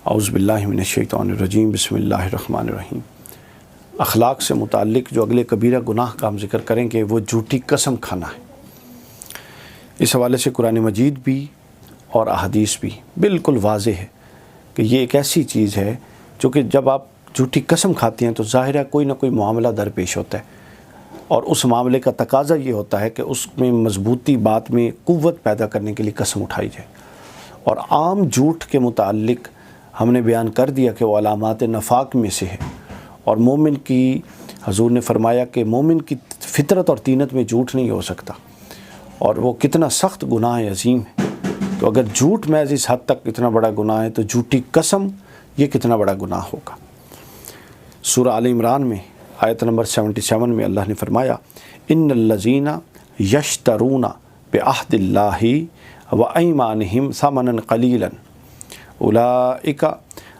اعوذ باللہ من الشیطان الرجیم، بسم اللہ الرحمن الرحیم۔ اخلاق سے متعلق جو اگلے کبیرہ گناہ کا ہم ذکر کریں گے وہ جھوٹی قسم کھانا ہے۔ اس حوالے سے قرآن مجید بھی اور احادیث بھی بالکل واضح ہے کہ یہ ایک ایسی چیز ہے جو کہ جب آپ جھوٹی قسم کھاتے ہیں تو ظاہر ہے کوئی نہ کوئی معاملہ درپیش ہوتا ہے، اور اس معاملے کا تقاضا یہ ہوتا ہے کہ اس میں مضبوطی، بات میں قوت پیدا کرنے کے لیے قسم اٹھائی جائے۔ اور عام جھوٹ کے متعلق ہم نے بیان کر دیا کہ وہ علامات نفاق میں سے ہے، اور مومن کی، حضور نے فرمایا کہ مومن کی فطرت اور طینت میں جھوٹ نہیں ہو سکتا، اور وہ کتنا سخت گناہ عظیم ہے۔ تو اگر جھوٹ محض اس حد تک اتنا بڑا گناہ ہے تو جھوٹی قسم یہ کتنا بڑا گناہ ہوگا۔ سورہ آل عمران میں آیت نمبر 77 میں اللہ نے فرمایا، ان الذین یشترون بعہد اللہ وایمانہم ثمنا قلیلا اولئک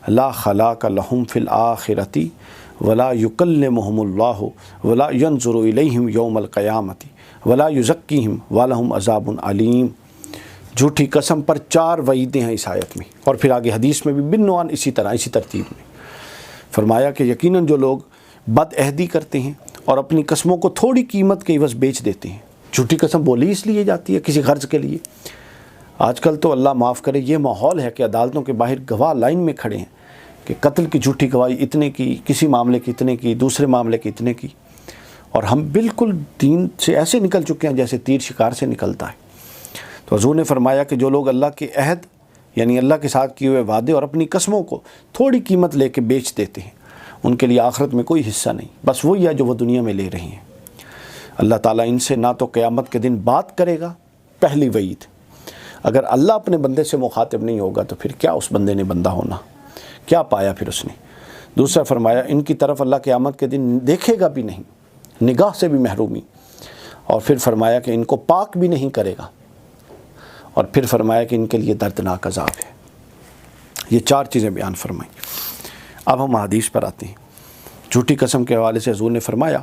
لا خلاق لهم فی الآخرۃ ولا یکلمہم اللہ ولا ینظر الیہم یوم القیامۃ ولا یزکیہم ولہم عذاب علیم۔ جھوٹی قسم پر 4 وعیدیں ہیں اس آیت میں، اور پھر آگے حدیث میں بھی بالعنوان اسی ترتیب میں فرمایا کہ یقیناً جو لوگ بد عہدی کرتے ہیں اور اپنی قسموں کو تھوڑی قیمت کے عوض بیچ دیتے ہیں۔ جھوٹی قسم بولی اس لیے جاتی ہے کسی غرض کے لیے۔ آج کل تو اللہ معاف کرے یہ ماحول ہے کہ عدالتوں کے باہر گواہ لائن میں کھڑے ہیں کہ قتل کی جھوٹی گواہی اتنے کی، کسی معاملے کی اتنے کی، دوسرے معاملے کی اتنے کی، اور ہم بالکل دین سے ایسے نکل چکے ہیں جیسے تیر شکار سے نکلتا ہے۔ تو حضور نے فرمایا کہ جو لوگ اللہ کے عہد یعنی اللہ کے ساتھ کیے ہوئے وعدے اور اپنی قسموں کو تھوڑی قیمت لے کے بیچ دیتے ہیں، ان کے لیے آخرت میں کوئی حصہ نہیں، بس وہی ہے جو وہ دنیا میں لے رہے ہیں۔ اللہ تعالیٰ ان سے نہ تو قیامت کے دن بات کرے گا، پہلی وعید۔ اگر اللہ اپنے بندے سے مخاطب نہیں ہوگا تو پھر کیا اس بندے نے بندہ ہونا، کیا پایا پھر اس نے۔ دوسرا فرمایا ان کی طرف اللہ قیامت کے دن دیکھے گا بھی نہیں، نگاہ سے بھی محرومی، اور پھر فرمایا کہ ان کو پاک بھی نہیں کرے گا، اور پھر فرمایا کہ ان کے لیے دردناک عذاب ہے۔ یہ 4 چیزیں بیان فرمائیں۔ اب ہم حدیث پر آتے ہیں۔ جھوٹی قسم کے حوالے سے حضور نے فرمایا،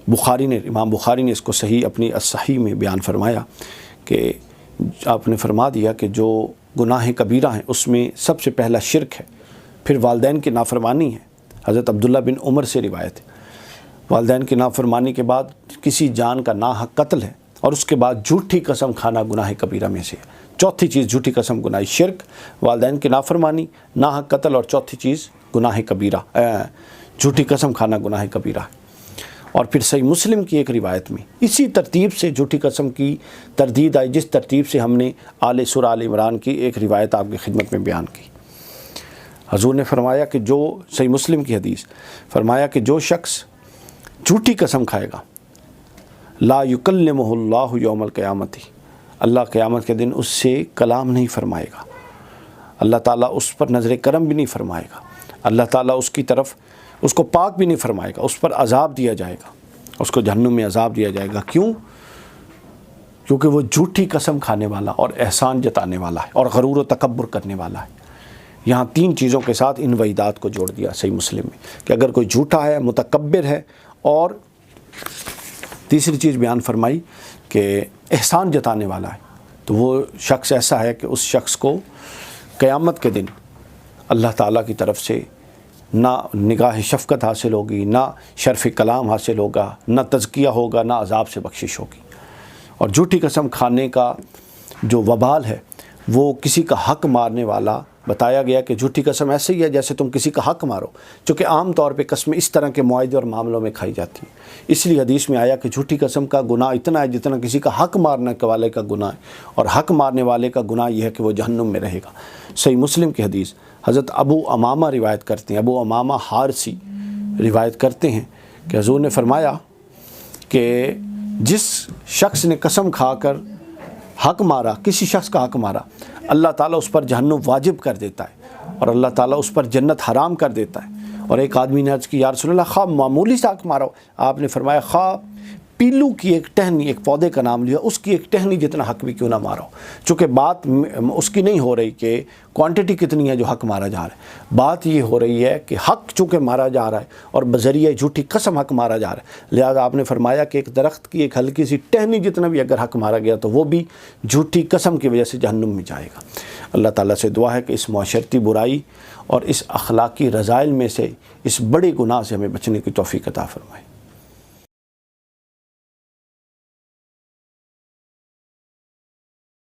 امام بخاری نے اس کو صحیح اپنی الصحیح میں بیان فرمایا کہ آپ نے فرما دیا کہ جو گناہ کبیرہ ہیں اس میں سب سے پہلا شرک ہے، پھر والدین کی نافرمانی ہے۔ حضرت عبداللہ بن عمر سے روایت ہے، والدین کی نافرمانی کے بعد کسی جان کا ناحق قتل ہے، اور اس کے بعد جھوٹی قسم کھانا گناہ کبیرہ میں سے ہے۔ چوتھی چیز جھوٹی قسم گناہ شرک، والدین کی نافرمانی، ناحق قتل، اور چوتھی چیز گناہ کبیرہ جھوٹی قسم کھانا گناہ کبیرہ ہے۔ اور پھر صحیح مسلم کی ایک روایت میں اسی ترتیب سے جھوٹی قسم کی تردید آئی جس ترتیب سے ہم نے سورہ آل عمران کی ایک روایت آپ کی خدمت میں بیان کی۔ حضور نے فرمایا کہ جو صحیح مسلم کی حدیث فرمایا کہ جو شخص جھوٹی قسم کھائے گا، لا یکلمہ اللہ یوم القیامت، اللہ قیامت کے دن اس سے کلام نہیں فرمائے گا، اللہ تعالیٰ اس پر نظر کرم بھی نہیں فرمائے گا، اللہ تعالیٰ اس کی طرف اس کو پاک بھی نہیں فرمائے گا، اس پر عذاب دیا جائے گا، اس کو جہنم میں عذاب دیا جائے گا۔ کیوں؟ کیونکہ وہ جھوٹی قسم کھانے والا اور احسان جتانے والا ہے اور غرور و تکبر کرنے والا ہے۔ یہاں 3 چیزوں کے ساتھ ان وعیدات کو جوڑ دیا صحیح مسلم میں کہ اگر کوئی جھوٹا ہے، متکبر ہے، اور تیسری چیز بیان فرمائی کہ احسان جتانے والا ہے، تو وہ شخص ایسا ہے کہ اس شخص کو قیامت کے دن اللہ تعالیٰ کی طرف سے نہ نگاہ شفقت حاصل ہوگی، نہ شرف کلام حاصل ہوگا، نہ تزکیہ ہوگا، نہ عذاب سے بخشش ہوگی۔ اور جھوٹی قسم کھانے کا جو وبال ہے وہ کسی کا حق مارنے والا بتایا گیا کہ جھوٹی قسم ایسے ہی ہے جیسے تم کسی کا حق مارو، چونکہ عام طور پہ قسمیں اس طرح کے معاہدے اور معاملوں میں کھائی جاتی ہیں۔ اس لیے حدیث میں آیا کہ جھوٹی قسم کا گناہ اتنا ہے جتنا کسی کا حق مارنے والے کا گناہ ہے، اور حق مارنے والے کا گناہ یہ ہے کہ وہ جہنم میں رہے گا۔ صحیح مسلم کی حدیث حضرت ابو امامہ روایت کرتے ہیں، ابو امامہ حارثی روایت کرتے ہیں کہ حضور نے فرمایا کہ جس شخص نے قسم کھا کر حق مارا، کسی شخص کا حق مارا، اللہ تعالیٰ اس پر جہنم واجب کر دیتا ہے، اور اللہ تعالیٰ اس پر جنت حرام کر دیتا ہے۔ اور ایک آدمی نے عرض کی، یا رسول اللہ، خواہ معمولی سا حق مارا ہو، آپ نے فرمایا خواہ پیلو کی ایک ٹہنی، ایک پودے کا نام لیا، اس کی ایک ٹہنی جتنا حق بھی کیوں نہ مارا ہو. چونکہ بات اس کی نہیں ہو رہی کہ کوانٹٹی کتنی ہے جو حق مارا جا رہا ہے، بات یہ ہو رہی ہے کہ حق چونکہ مارا جا رہا ہے اور بذریعہ جھوٹی قسم حق مارا جا رہا ہے، لہذا آپ نے فرمایا کہ ایک درخت کی ایک ہلکی سی ٹہنی جتنا بھی اگر حق مارا گیا تو وہ بھی جھوٹی قسم کی وجہ سے جہنم میں جائے گا. اللہ تعالیٰ سے دعا ہے کہ اس معاشرتی برائی اور اس اخلاقی رذائل میں سے، اس بڑے گناہ سے ہمیں بچنے کی توفیق عطا فرمائے.